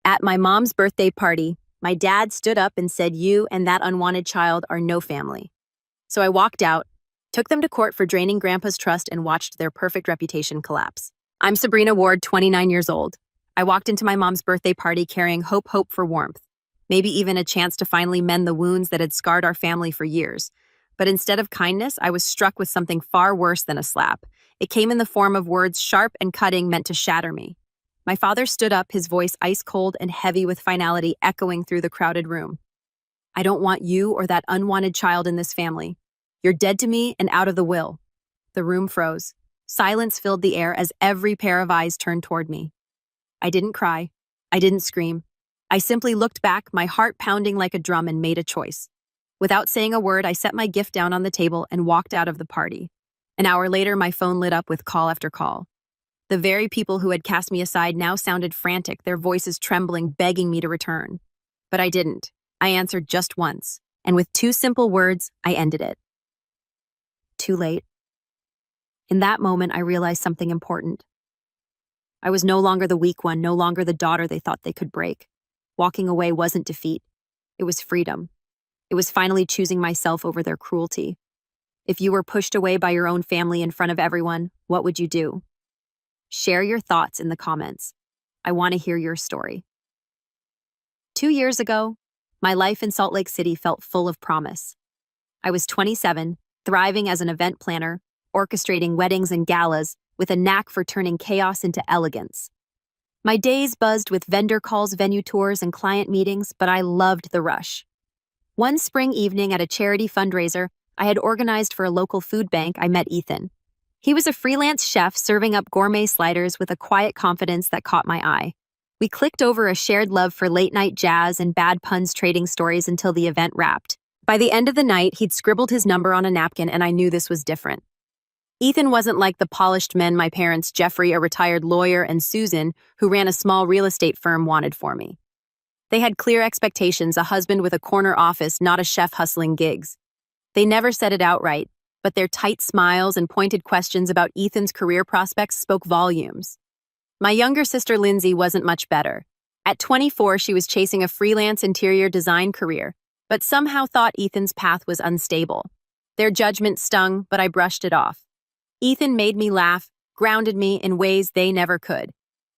At my mom's birthday party, my dad stood up and said, "You and that unwanted child are no family." So I walked out, took them to court for draining Grandpa's trust, and watched their perfect reputation collapse. I'm Sabrina Ward, 29 years old. I walked into my mom's birthday party carrying hope for warmth, maybe even a chance to finally mend the wounds that had scarred our family for years. But instead of kindness, I was struck with something far worse than a slap. It came in the form of words sharp and cutting, meant to shatter me. My father stood up, his voice ice cold and heavy with finality echoing through the crowded room. "I don't want you or that unwanted child in this family. You're dead to me and out of the will." The room froze. Silence filled the air as every pair of eyes turned toward me. I didn't cry. I didn't scream. I simply looked back, my heart pounding like a drum, and made a choice. Without saying a word, I set my gift down on the table and walked out of the party. An hour later, my phone lit up with call after call. The very people who had cast me aside now sounded frantic, their voices trembling, begging me to return. But I didn't. I answered just once, and with two simple words, I ended it. Too late. In that moment, I realized something important. I was no longer the weak one, no longer the daughter they thought they could break. Walking away wasn't defeat. It was freedom. It was finally choosing myself over their cruelty. If you were pushed away by your own family in front of everyone, what would you do? Share your thoughts in the comments. I want to hear your story. 2 years ago, my life in Salt Lake City felt full of promise. I was 27, thriving as an event planner, orchestrating weddings and galas, with a knack for turning chaos into elegance. My days buzzed with vendor calls, venue tours, and client meetings, but I loved the rush. One spring evening at a charity fundraiser I had organized for a local food bank, I met Ethan. He was a freelance chef serving up gourmet sliders with a quiet confidence that caught my eye. We clicked over a shared love for late-night jazz and bad puns trading stories until the event wrapped. By the end of the night, he'd scribbled his number on a napkin, and I knew this was different. Ethan wasn't like the polished men my parents, Jeffrey, a retired lawyer, and Susan, who ran a small real estate firm, wanted for me. They had clear expectations, a husband with a corner office, not a chef hustling gigs. They never said it outright, but their tight smiles and pointed questions about Ethan's career prospects spoke volumes. My younger sister Lindsay wasn't much better. At 24, she was chasing a freelance interior design career, but somehow thought Ethan's path was unstable. Their judgment stung, but I brushed it off. Ethan made me laugh, grounded me in ways they never could.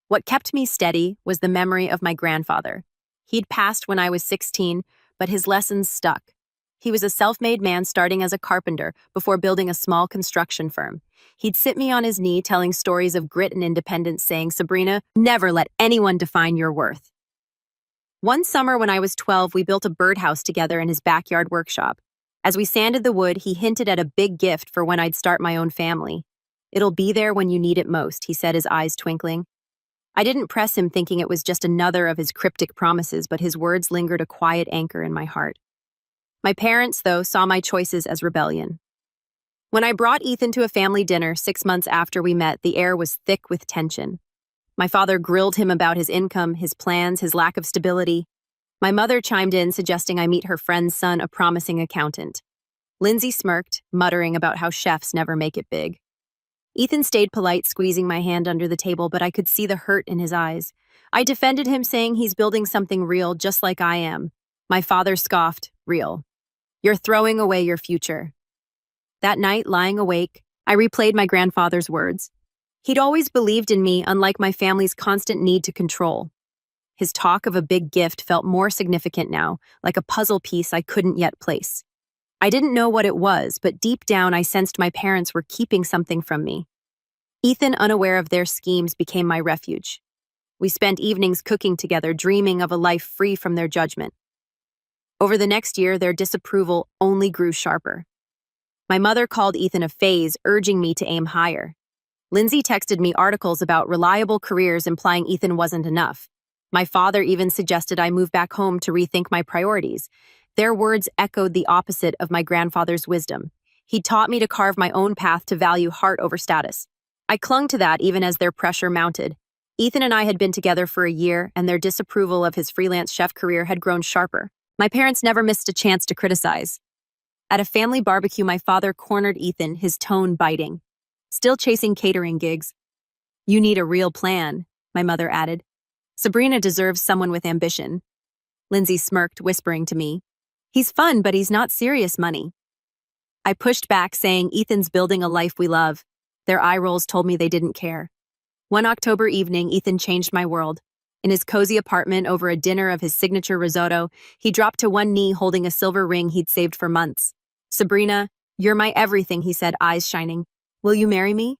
What kept me steady was the memory of my grandfather. He'd passed when I was 16, but his lessons stuck. He was a self-made man starting as a carpenter before building a small construction firm. He'd sit me on his knee telling stories of grit and independence, saying, "Sabrina, never let anyone define your worth." One summer when I was 12, we built a birdhouse together in his backyard workshop. As we sanded the wood, he hinted at a big gift for when I'd start my own family. "It'll be there when you need it most," he said, his eyes twinkling. I didn't press him, thinking it was just another of his cryptic promises, but his words lingered a quiet anchor in my heart. My parents, though, saw my choices as rebellion. When I brought Ethan to a family dinner 6 months after we met, the air was thick with tension. My father grilled him about his income, his plans, his lack of stability. My mother chimed in, suggesting I meet her friend's son, a promising accountant. Lindsay smirked, muttering about how chefs never make it big. Ethan stayed polite, squeezing my hand under the table, but I could see the hurt in his eyes. I defended him, saying he's building something real, just like I am. My father scoffed, "Real? You're throwing away your future." That night, lying awake, I replayed my grandfather's words. He'd always believed in me, unlike my family's constant need to control. His talk of a big gift felt more significant now, like a puzzle piece I couldn't yet place. I didn't know what it was, but deep down I sensed my parents were keeping something from me. Ethan, unaware of their schemes, became my refuge. We spent evenings cooking together, dreaming of a life free from their judgment. Over the next year, their disapproval only grew sharper. My mother called Ethan a phase, urging me to aim higher. Lindsay texted me articles about reliable careers, implying Ethan wasn't enough. My father even suggested I move back home to rethink my priorities. Their words echoed the opposite of my grandfather's wisdom. He taught me to carve my own path, to value heart over status. I clung to that even as their pressure mounted. Ethan and I had been together for a year, and their disapproval of his freelance chef career had grown sharper. My parents never missed a chance to criticize. At a family barbecue, my father cornered Ethan, his tone biting. "Still chasing catering gigs." "You need a real plan," my mother added. Sabrina deserves someone with ambition. Lindsay smirked, whispering to me, "He's fun, but he's not serious money." I pushed back, saying, "Ethan's building a life we love." Their eye rolls told me they didn't care. One October evening, Ethan changed my world. In his cozy apartment over a dinner of his signature risotto, he dropped to one knee holding a silver ring he'd saved for months. "Sabrina, you're my everything," he said, eyes shining. "Will you marry me?"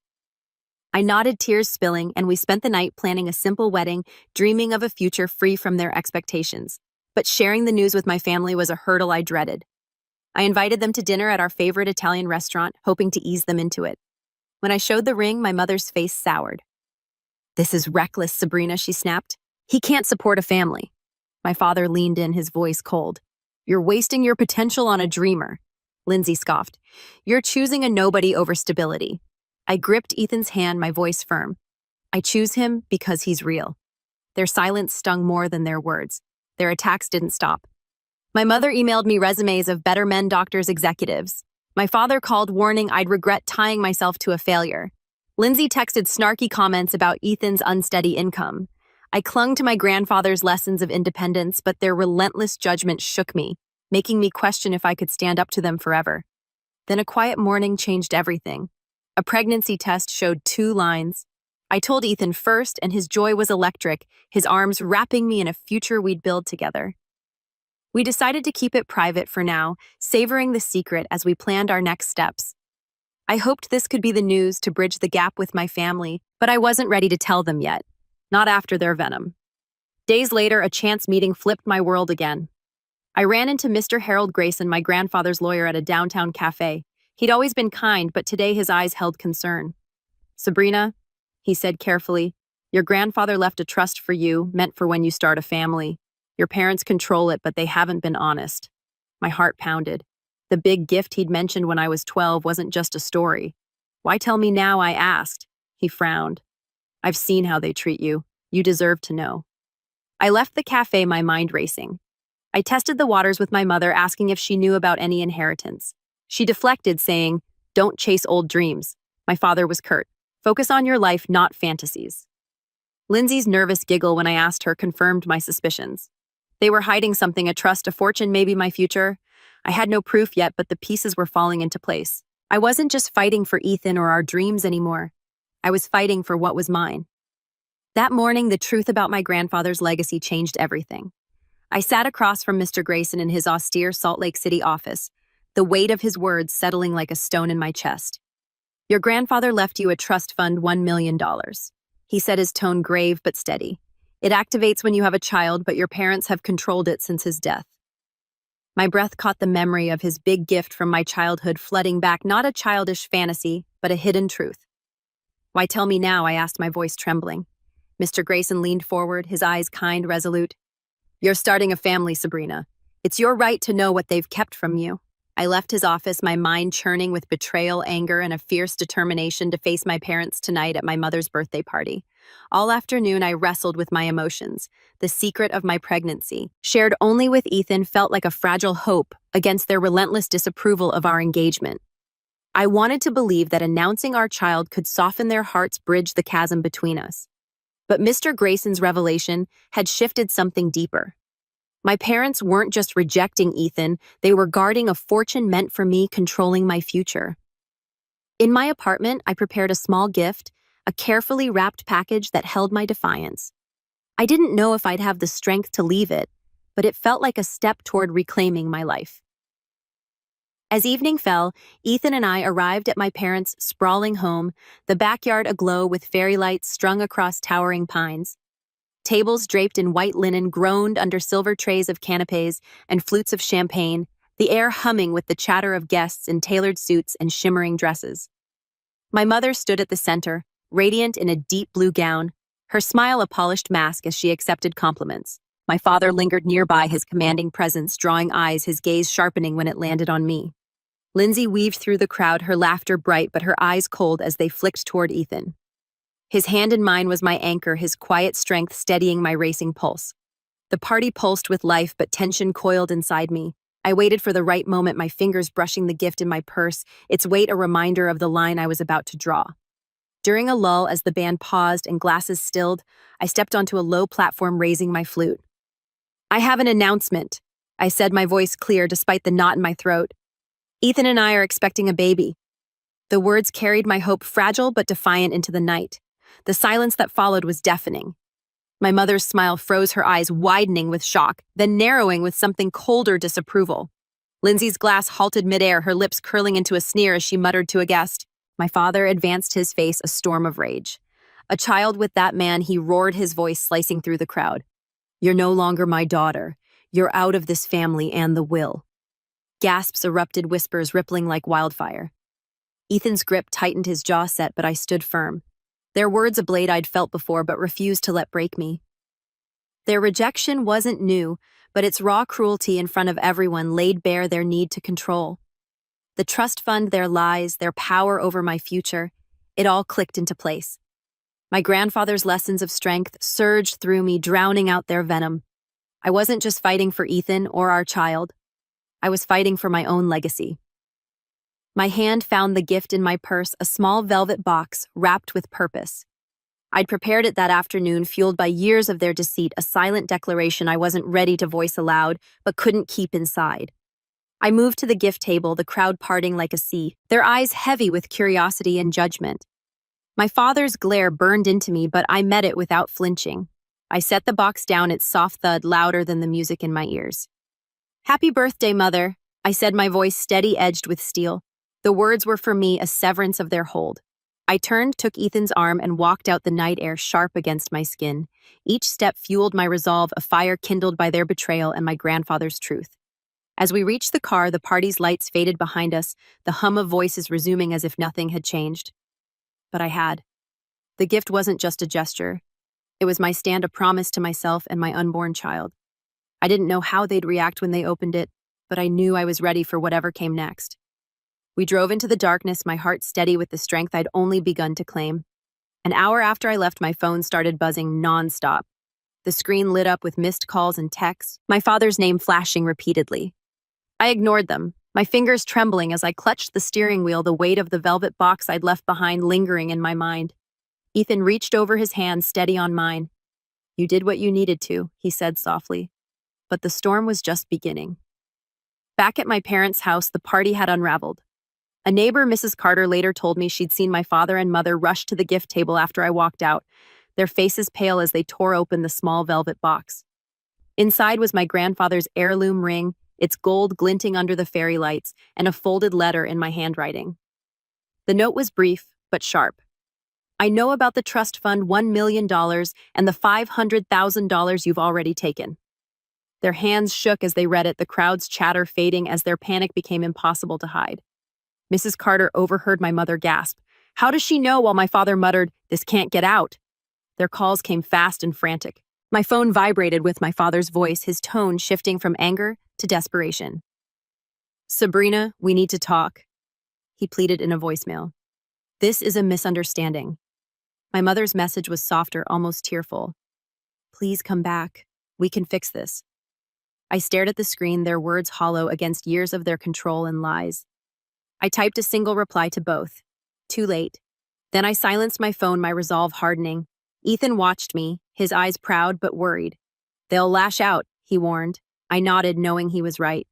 I nodded, tears spilling, and we spent the night planning a simple wedding, dreaming of a future free from their expectations. But sharing the news with my family was a hurdle I dreaded. I invited them to dinner at our favorite Italian restaurant, hoping to ease them into it. When I showed the ring, my mother's face soured. "This is reckless, Sabrina," she snapped. "He can't support a family." My father leaned in, his voice cold. "You're wasting your potential on a dreamer." Lindsay scoffed. "You're choosing a nobody over stability." I gripped Ethan's hand, my voice firm. "I choose him because he's real." Their silence stung more than their words. Their attacks didn't stop. My mother emailed me resumes of better men, doctors, executives. My father called, warning I'd regret tying myself to a failure. Lindsay texted snarky comments about Ethan's unsteady income. I clung to my grandfather's lessons of independence, but their relentless judgment shook me, making me question if I could stand up to them forever. Then a quiet morning changed everything. A pregnancy test showed 2 lines. I told Ethan first, and his joy was electric, his arms wrapping me in a future we'd build together. We decided to keep it private for now, savoring the secret as we planned our next steps. I hoped this could be the news to bridge the gap with my family, but I wasn't ready to tell them yet. Not after their venom. Days later, a chance meeting flipped my world again. I ran into Mr. Harold Grayson, my grandfather's lawyer, at a downtown cafe. He'd always been kind, but today his eyes held concern. "Sabrina," he said carefully, "your grandfather left a trust for you, meant for when you start a family. Your parents control it, but they haven't been honest." My heart pounded. The big gift he'd mentioned when I was 12 wasn't just a story. "Why tell me now?" I asked. He frowned. "I've seen how they treat you. You deserve to know." I left the cafe, my mind racing. I tested the waters with my mother, asking if she knew about any inheritance. She deflected, saying, "Don't chase old dreams." My father was curt. "Focus on your life, not fantasies." Lindsay's nervous giggle when I asked her confirmed my suspicions. They were hiding something, a trust, a fortune, maybe my future. I had no proof yet, but the pieces were falling into place. I wasn't just fighting for Ethan or our dreams anymore. I was fighting for what was mine. That morning, the truth about my grandfather's legacy changed everything. I sat across from Mr. Grayson in his austere Salt Lake City office, the weight of his words settling like a stone in my chest. "Your grandfather left you a trust fund, $1 million. He said, his tone grave but steady. "It activates when you have a child, but your parents have controlled it since his death." My breath caught the memory of his big gift from my childhood flooding back, not a childish fantasy, but a hidden truth. "Why tell me now?" I asked, my voice trembling. Mr. Grayson leaned forward, his eyes kind, resolute. "You're starting a family, Sabrina. It's your right to know what they've kept from you." I left his office, my mind churning with betrayal, anger, and a fierce determination to face my parents tonight at my mother's birthday party. All afternoon, I wrestled with my emotions. The secret of my pregnancy, shared only with Ethan, felt like a fragile hope against their relentless disapproval of our engagement. I wanted to believe that announcing our child could soften their hearts, bridge the chasm between us. But Mr. Grayson's revelation had shifted something deeper. My parents weren't just rejecting Ethan, they were guarding a fortune meant for me, controlling my future. In my apartment, I prepared a small gift, a carefully wrapped package that held my defiance. I didn't know if I'd have the strength to leave it, but it felt like a step toward reclaiming my life. As evening fell, Ethan and I arrived at my parents' sprawling home, the backyard aglow with fairy lights strung across towering pines. Tables draped in white linen groaned under silver trays of canapes and flutes of champagne, the air humming with the chatter of guests in tailored suits and shimmering dresses. My mother stood at the center, radiant in a deep blue gown, her smile a polished mask as she accepted compliments. My father lingered nearby, his commanding presence drawing eyes, his gaze sharpening when it landed on me. Lindsay weaved through the crowd, her laughter bright but her eyes cold as they flicked toward Ethan. His hand in mine was my anchor, his quiet strength steadying my racing pulse. The party pulsed with life, but tension coiled inside me. I waited for the right moment, my fingers brushing the gift in my purse, its weight a reminder of the line I was about to draw. During a lull, as the band paused and glasses stilled, I stepped onto a low platform raising my flute. "I have an announcement," I said, my voice clear despite the knot in my throat. "Ethan and I are expecting a baby." The words carried my hope fragile but defiant into the night. The silence that followed was deafening. My mother's smile froze, her eyes widening with shock, then narrowing with something colder disapproval. Lindsay's glass halted midair, her lips curling into a sneer as she muttered to a guest. My father advanced, his face a storm of rage. "A child with that man," he roared, his voice slicing through the crowd. "You're no longer my daughter. You're out of this family and the will." Gasps erupted, whispers rippling like wildfire. Ethan's grip tightened, his jaw set, but I stood firm. Their words a blade I'd felt before but refused to let break me. Their rejection wasn't new, but its raw cruelty in front of everyone laid bare their need to control. The trust fund, their lies, their power over my future, it all clicked into place. My grandfather's lessons of strength surged through me, drowning out their venom. I wasn't just fighting for Ethan or our child. I was fighting for my own legacy. My hand found the gift in my purse, a small velvet box wrapped with purpose. I'd prepared it that afternoon, fueled by years of their deceit, a silent declaration I wasn't ready to voice aloud, but couldn't keep inside. I moved to the gift table, the crowd parting like a sea, their eyes heavy with curiosity and judgment. My father's glare burned into me, but I met it without flinching. I set the box down, its soft thud louder than the music in my ears. "Happy birthday, Mother," I said, my voice steady-edged with steel. The words were for me a severance of their hold. I turned, took Ethan's arm, and walked out, the night air sharp against my skin. Each step fueled my resolve, a fire kindled by their betrayal and my grandfather's truth. As we reached the car, the party's lights faded behind us, the hum of voices resuming as if nothing had changed. But I had. The gift wasn't just a gesture. It was my stand, a promise to myself and my unborn child. I didn't know how they'd react when they opened it, but I knew I was ready for whatever came next. We drove into the darkness, my heart steady with the strength I'd only begun to claim. An hour after I left, my phone started buzzing nonstop. The screen lit up with missed calls and texts, my father's name flashing repeatedly. I ignored them, my fingers trembling as I clutched the steering wheel, the weight of the velvet box I'd left behind lingering in my mind. Ethan reached over, his hand steady on mine. "You did what you needed to," he said softly. But the storm was just beginning. Back at my parents' house, the party had unraveled. A neighbor, Mrs. Carter, later told me she'd seen my father and mother rush to the gift table after I walked out, their faces pale as they tore open the small velvet box. Inside was my grandfather's heirloom ring, its gold glinting under the fairy lights, and a folded letter in my handwriting. The note was brief, but sharp. "I know about the trust fund, $1 million, and the $500,000 you've already taken." Their hands shook as they read it, the crowd's chatter fading as their panic became impossible to hide. Mrs. Carter overheard my mother gasp. "How does she know?" while my father muttered, "This can't get out." Their calls came fast and frantic. My phone vibrated with my father's voice, his tone shifting from anger to desperation. "Sabrina, we need to talk," he pleaded in a voicemail. "This is a misunderstanding." My mother's message was softer, almost tearful. "Please come back. We can fix this." I stared at the screen, their words hollow against years of their control and lies. I typed a single reply to both. Too late. Then I silenced my phone, my resolve hardening. Ethan watched me, his eyes proud but worried. "They'll lash out," he warned. I nodded, knowing he was right.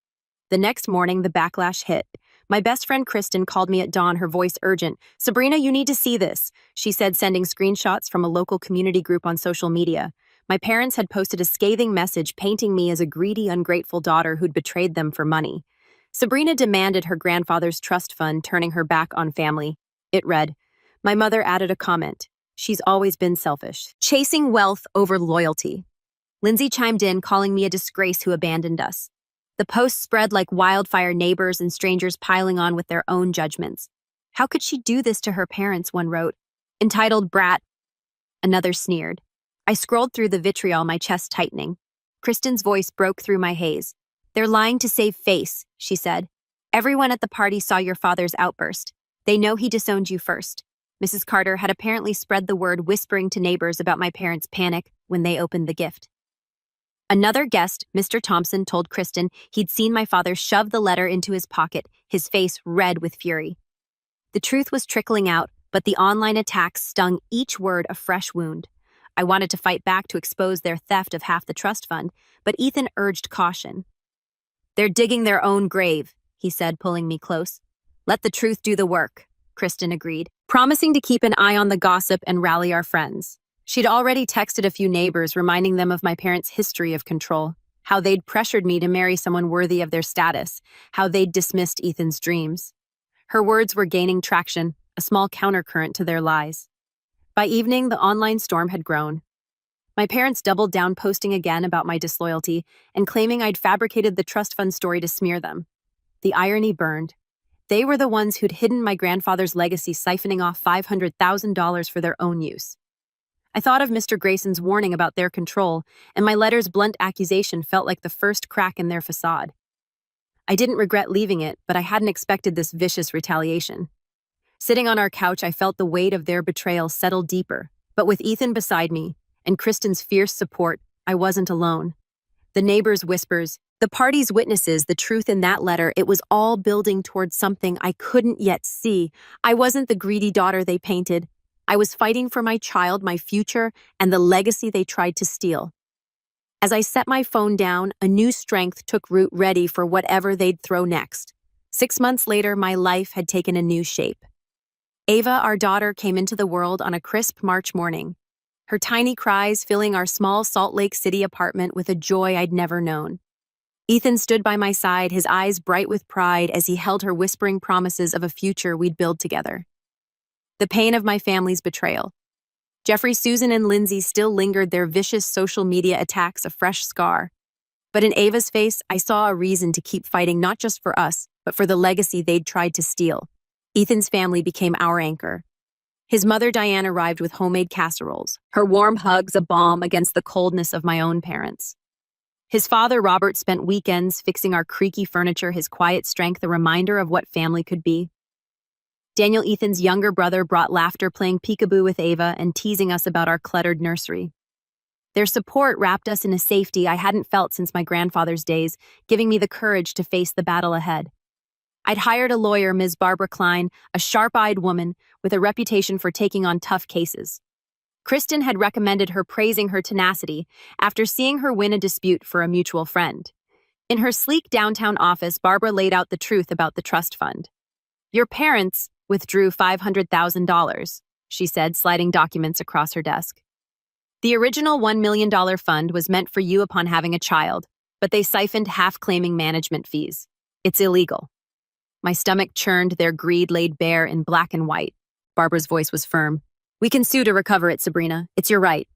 The next morning, the backlash hit. My best friend Kristen called me at dawn, her voice urgent. "Sabrina, you need to see this," she said, sending screenshots from a local community group on social media. My parents had posted a scathing message painting me as a greedy, ungrateful daughter who'd betrayed them for money. Sabrina demanded her grandfather's trust fund, turning her back on family. It read, my mother added a comment. "She's always been selfish, chasing wealth over loyalty." Lindsay chimed in, calling me a disgrace who abandoned us. The post spread like wildfire, neighbors and strangers piling on with their own judgments. "How could she do this to her parents?" one wrote. "Entitled brat," another sneered. I scrolled through the vitriol, my chest tightening. Kristen's voice broke through my haze. "They're lying to save face," she said. "Everyone at the party saw your father's outburst. They know he disowned you first." Mrs. Carter had apparently spread the word, whispering to neighbors about my parents' panic when they opened the gift. Another guest, Mr. Thompson, told Kristen he'd seen my father shove the letter into his pocket, his face red with fury. The truth was trickling out, But the online attacks stung each word a fresh wound. I wanted to fight back to expose their theft of half the trust fund, but Ethan urged caution. "They're digging their own grave," he said, pulling me close. "Let the truth do the work," Kristen agreed, promising to keep an eye on the gossip and rally our friends. She'd already texted a few neighbors, reminding them of my parents' history of control, how they'd pressured me to marry someone worthy of their status, how they'd dismissed Ethan's dreams. Her words were gaining traction, a small countercurrent to their lies. By evening, the online storm had grown. My parents doubled down, posting again about my disloyalty and claiming I'd fabricated the trust fund story to smear them. The irony burned. They were the ones who'd hidden my grandfather's legacy, siphoning off $500,000 for their own use. I thought of Mr. Grayson's warning about their control, and my letter's blunt accusation felt like the first crack in their facade. I didn't regret leaving it, but I hadn't expected this vicious retaliation. Sitting on our couch, I felt the weight of their betrayal settle deeper, but with Ethan beside me, and Kristen's fierce support, I wasn't alone. The neighbors' whispers, the party's witnesses, the truth in that letter, it was all building towards something I couldn't yet see. I wasn't the greedy daughter they painted. I was fighting for my child, my future, and the legacy they tried to steal. As I set my phone down, a new strength took root, ready for whatever they'd throw next. 6 months later, my life had taken a new shape. Ava, our daughter, came into the world on a crisp March morning, her tiny cries filling our small Salt Lake City apartment with a joy I'd never known. Ethan stood by my side, his eyes bright with pride as he held her, whispering promises of a future we'd build together. The pain of my family's betrayal. Jeffrey, Susan, and Lindsay still lingered, their vicious social media attacks a fresh scar. But in Ava's face, I saw a reason to keep fighting, not just for us, but for the legacy they'd tried to steal. Ethan's family became our anchor. His mother, Diane, arrived with homemade casseroles, her warm hugs a balm against the coldness of my own parents. His father, Robert, spent weekends fixing our creaky furniture, his quiet strength a reminder of what family could be. Daniel, Ethan's younger brother, brought laughter, playing peekaboo with Ava and teasing us about our cluttered nursery. Their support wrapped us in a safety I hadn't felt since my grandfather's days, giving me the courage to face the battle ahead. I'd hired a lawyer, Ms. Barbara Klein, a sharp-eyed woman with a reputation for taking on tough cases. Kristen had recommended her, praising her tenacity after seeing her win a dispute for a mutual friend. In her sleek downtown office, Barbara laid out the truth about the trust fund. "Your parents withdrew $500,000, she said, sliding documents across her desk. "The original $1 million fund was meant for you upon having a child, but they siphoned half, claiming management fees. It's illegal." My stomach churned, their greed laid bare in black and white. Barbara's voice was firm. "We can sue to recover it, Sabrina. It's your right."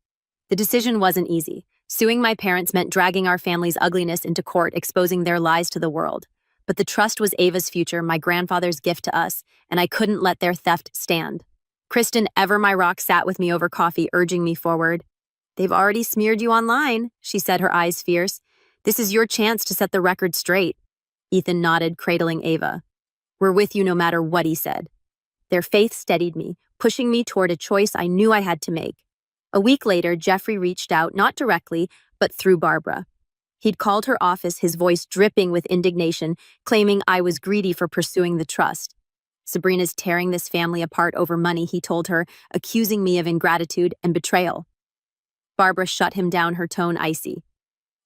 The decision wasn't easy. Suing my parents meant dragging our family's ugliness into court, exposing their lies to the world. But the trust was Ava's future, my grandfather's gift to us, and I couldn't let their theft stand. Kristen, ever my rock, sat with me over coffee, urging me forward. "They've already smeared you online," she said, her eyes fierce. "This is your chance to set the record straight." Ethan nodded, cradling Ava. "We're with you no matter what," he said. Their faith steadied me, pushing me toward a choice I knew I had to make. A week later, Jeffrey reached out, not directly, but through Barbara. He'd called her office, his voice dripping with indignation, claiming I was greedy for pursuing the trust. "Sabrina's tearing this family apart over money," he told her, accusing me of ingratitude and betrayal. Barbara shut him down, her tone icy.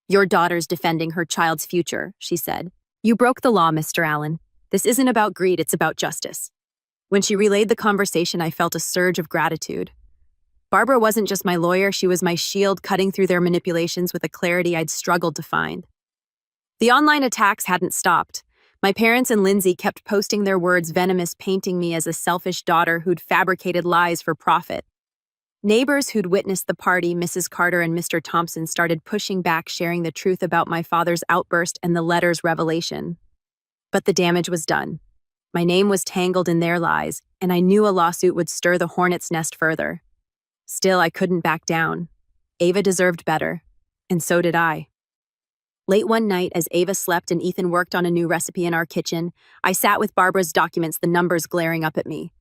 "Your daughter's defending her child's future," she said. "You broke the law, Mr. Allen. This isn't about greed, it's about justice." When she relayed the conversation, I felt a surge of gratitude. Barbara wasn't just my lawyer, she was my shield, cutting through their manipulations with a clarity I'd struggled to find. The online attacks hadn't stopped. My parents and Lindsay kept posting their words, venomous, painting me as a selfish daughter who'd fabricated lies for profit. Neighbors who'd witnessed the party, Mrs. Carter and Mr. Thompson, started pushing back, sharing the truth about my father's outburst and the letter's revelation. But the damage was done. My name was tangled in their lies, and I knew a lawsuit would stir the hornet's nest further. Still, I couldn't back down. Ava deserved better, and so did I. Late one night, as Ava slept and Ethan worked on a new recipe in our kitchen, I sat with Barbara's documents, the numbers glaring up at me.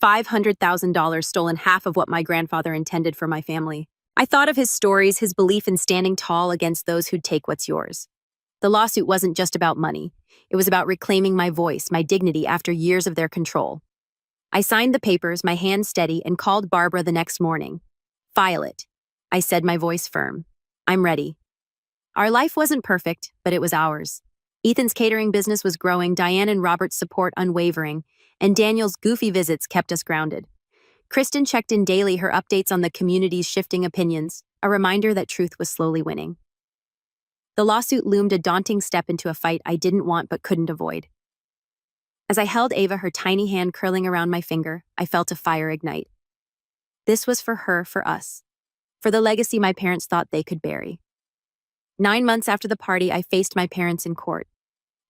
$500,000 stolen, half of what my grandfather intended for my family. I thought of his stories, his belief in standing tall against those who'd take what's yours. The lawsuit wasn't just about money. It was about reclaiming my voice, my dignity after years of their control. I signed the papers, my hand steady, and called Barbara the next morning. File it, I said, my voice firm. I'm ready. Our life wasn't perfect, but it was ours. Ethan's catering business was growing, Diane and Robert's support unwavering, and Daniel's goofy visits kept us grounded. Kristen checked in daily, her updates on the community's shifting opinions, a reminder that truth was slowly winning. The lawsuit loomed, a daunting step into a fight I didn't want but couldn't avoid. As I held Ava, her tiny hand curling around my finger, I felt a fire ignite. This was for her, for us, for the legacy my parents thought they could bury. 9 months after the party, I faced my parents in court.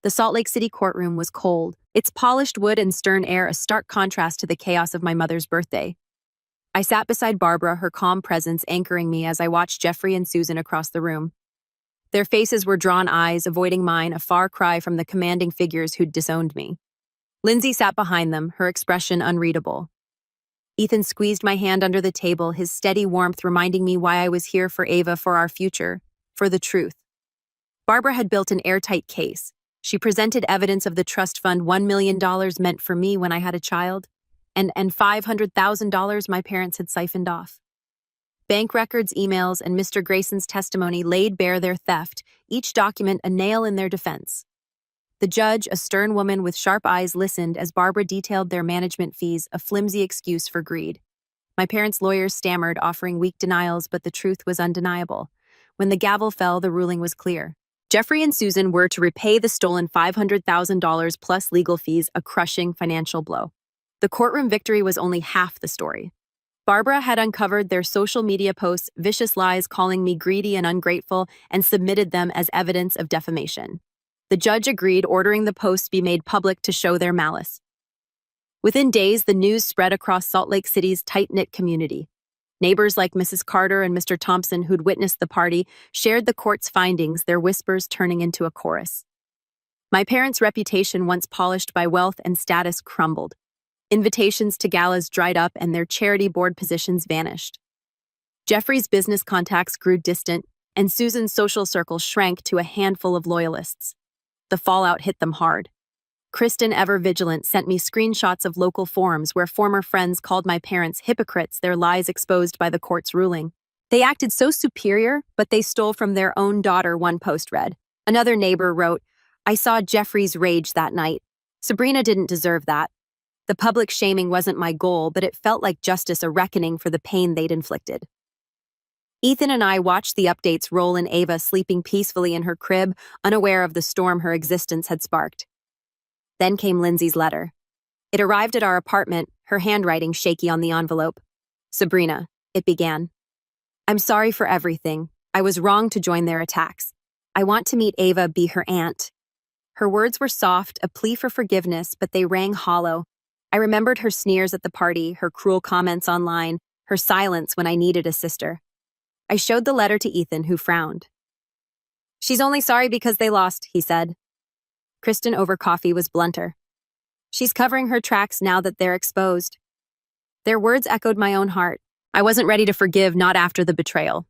The Salt Lake City courtroom was cold, its polished wood and stern air a stark contrast to the chaos of my mother's birthday. I sat beside Barbara, her calm presence anchoring me as I watched Jeffrey and Susan across the room. Their faces were drawn eyes, avoiding mine, a far cry from the commanding figures who'd disowned me. Lindsay sat behind them, her expression unreadable. Ethan squeezed my hand under the table, his steady warmth reminding me why I was here, for Ava, for our future, for the truth. Barbara had built an airtight case. She presented evidence of the trust fund $1 million meant for me when I had a child, and $500,000 my parents had siphoned off. Bank records, emails, and Mr. Grayson's testimony laid bare their theft, each document a nail in their defense. The judge, a stern woman with sharp eyes, listened as Barbara detailed their management fees, a flimsy excuse for greed. My parents' lawyers stammered, offering weak denials, but the truth was undeniable. When the gavel fell, the ruling was clear. Jeffrey and Susan were to repay the stolen $500,000 plus legal fees, a crushing financial blow. The courtroom victory was only half the story. Barbara had uncovered their social media posts, vicious lies calling me greedy and ungrateful, and submitted them as evidence of defamation. The judge agreed, ordering the posts be made public to show their malice. Within days, the news spread across Salt Lake City's tight-knit community. Neighbors like Mrs. Carter and Mr. Thompson, who'd witnessed the party, shared the court's findings, their whispers turning into a chorus. My parents' reputation, once polished by wealth and status, crumbled. Invitations to galas dried up and their charity board positions vanished. Jeffrey's business contacts grew distant, and Susan's social circle shrank to a handful of loyalists. The fallout hit them hard. Kristen, ever vigilant, sent me screenshots of local forums where former friends called my parents hypocrites, their lies exposed by the court's ruling. They acted so superior, but they stole from their own daughter, one post read. Another neighbor wrote, "I saw Jeffrey's rage that night. Sabrina didn't deserve that." The public shaming wasn't my goal, but it felt like justice, a reckoning for the pain they'd inflicted. Ethan and I watched the updates roll in, Ava sleeping peacefully in her crib, unaware of the storm her existence had sparked. Then came Lindsay's letter. It arrived at our apartment, her handwriting shaky on the envelope. "Sabrina," it began. "I'm sorry for everything. I was wrong to join their attacks. I want to meet Ava, be her aunt." Her words were soft, a plea for forgiveness, but they rang hollow. I remembered her sneers at the party, her cruel comments online, her silence when I needed a sister. I showed the letter to Ethan, who frowned. "She's only sorry because they lost," he said. Kristen, over coffee, was blunter. "She's covering her tracks now that they're exposed." Their words echoed my own heart. I wasn't ready to forgive, not after the betrayal.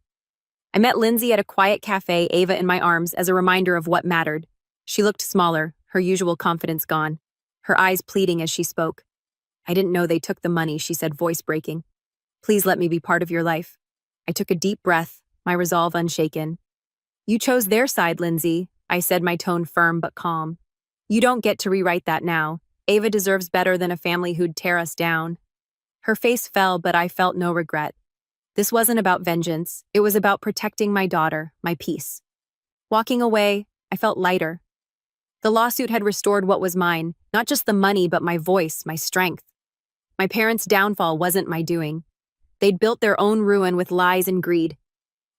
I met Lindsay at a quiet cafe, Ava in my arms, as a reminder of what mattered. She looked smaller, her usual confidence gone, her eyes pleading as she spoke. "I didn't know they took the money," she said, voice breaking. "Please let me be part of your life." I took a deep breath, my resolve unshaken. "You chose their side, Lindsay," I said, my tone firm but calm. "You don't get to rewrite that now. Ava deserves better than a family who'd tear us down." Her face fell, but I felt no regret. This wasn't about vengeance. It was about protecting my daughter, my peace. Walking away, I felt lighter. The lawsuit had restored what was mine, not just the money, but my voice, my strength. My parents' downfall wasn't my doing. They'd built their own ruin with lies and greed.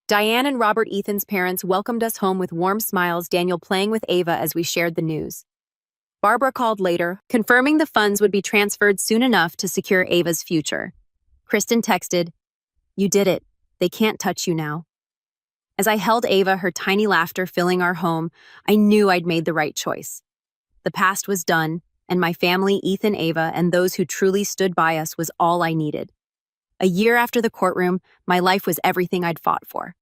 Diane and Robert, Ethan's parents, welcomed us home with warm smiles, Daniel playing with Ava as we shared the news. Barbara called later, confirming the funds would be transferred soon enough to secure Ava's future. Kristen texted, "You did it. They can't touch you now." As I held Ava, her tiny laughter filling our home, I knew I'd made the right choice. The past was done, and my family, Ethan, Ava, and those who truly stood by us was all I needed. A year after the courtroom, my life was everything I'd fought for.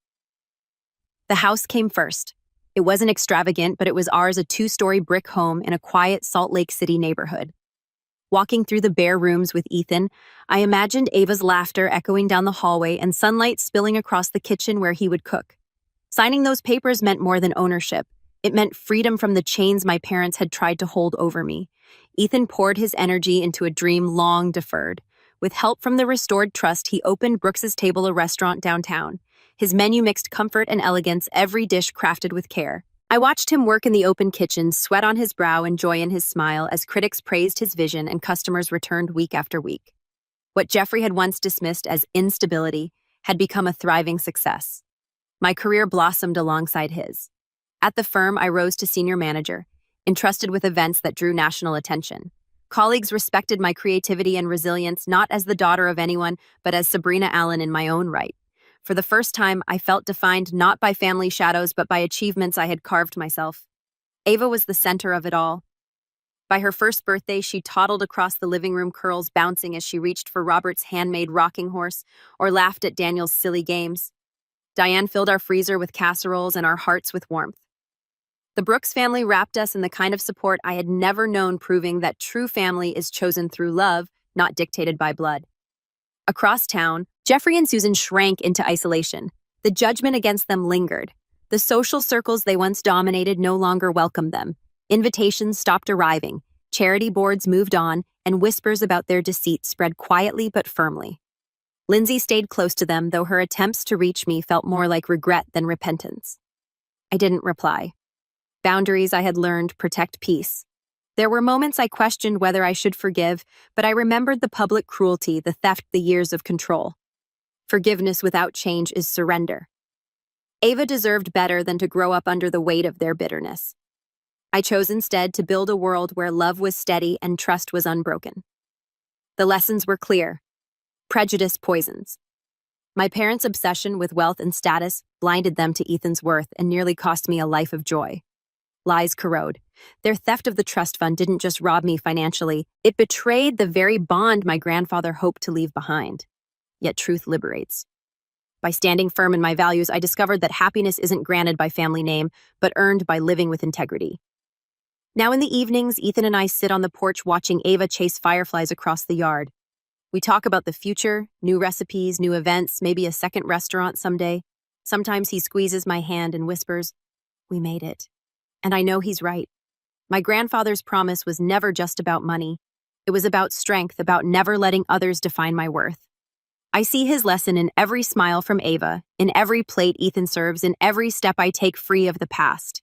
The house came first. It wasn't extravagant, but it was ours, a 2-story brick home in a quiet Salt Lake City neighborhood. Walking through the bare rooms with Ethan, I imagined Ava's laughter echoing down the hallway and sunlight spilling across the kitchen where he would cook. Signing those papers meant more than ownership. It meant freedom from the chains my parents had tried to hold over me. Ethan poured his energy into a dream long deferred. With help from the restored trust, he opened Brooks's Table, a restaurant downtown. His menu mixed comfort and elegance, every dish crafted with care. I watched him work in the open kitchen, sweat on his brow and joy in his smile as critics praised his vision and customers returned week after week. What Jeffrey had once dismissed as instability had become a thriving success. My career blossomed alongside his. At the firm, I rose to senior manager, entrusted with events that drew national attention. Colleagues respected my creativity and resilience, not as the daughter of anyone, but as Sabrina Allen in my own right. For the first time, I felt defined not by family shadows, but by achievements I had carved myself. Ava was the center of it all. By her first birthday, she toddled across the living room, curls bouncing as she reached for Robert's handmade rocking horse or laughed at Daniel's silly games. Diane filled our freezer with casseroles and our hearts with warmth. The Brooks family wrapped us in the kind of support I had never known, proving that true family is chosen through love, not dictated by blood. Across town, Jeffrey and Susan shrank into isolation. The judgment against them lingered. The social circles they once dominated no longer welcomed them. Invitations stopped arriving, charity boards moved on, and whispers about their deceit spread quietly but firmly. Lindsay stayed close to them, though her attempts to reach me felt more like regret than repentance. I didn't reply. Boundaries, I had learned, protect peace. There were moments I questioned whether I should forgive, but I remembered the public cruelty, the theft, the years of control. Forgiveness without change is surrender. Ava deserved better than to grow up under the weight of their bitterness. I chose instead to build a world where love was steady and trust was unbroken. The lessons were clear. Prejudice poisons. My parents' obsession with wealth and status blinded them to Ethan's worth and nearly cost me a life of joy. Lies corrode. Their theft of the trust fund didn't just rob me financially, it betrayed the very bond my grandfather hoped to leave behind. Yet truth liberates. By standing firm in my values, I discovered that happiness isn't granted by family name, but earned by living with integrity. Now in the evenings, Ethan and I sit on the porch watching Ava chase fireflies across the yard. We talk about the future, new recipes, new events, maybe a second restaurant someday. Sometimes he squeezes my hand and whispers, "We made it." And I know he's right. My grandfather's promise was never just about money. It was about strength, about never letting others define my worth. I see his lesson in every smile from Ava, in every plate Ethan serves, in every step I take free of the past.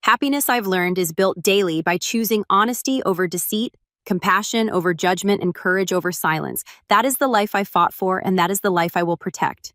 Happiness, I've learned, is built daily by choosing honesty over deceit, compassion over judgment, and courage over silence. That is the life I fought for, and that is the life I will protect.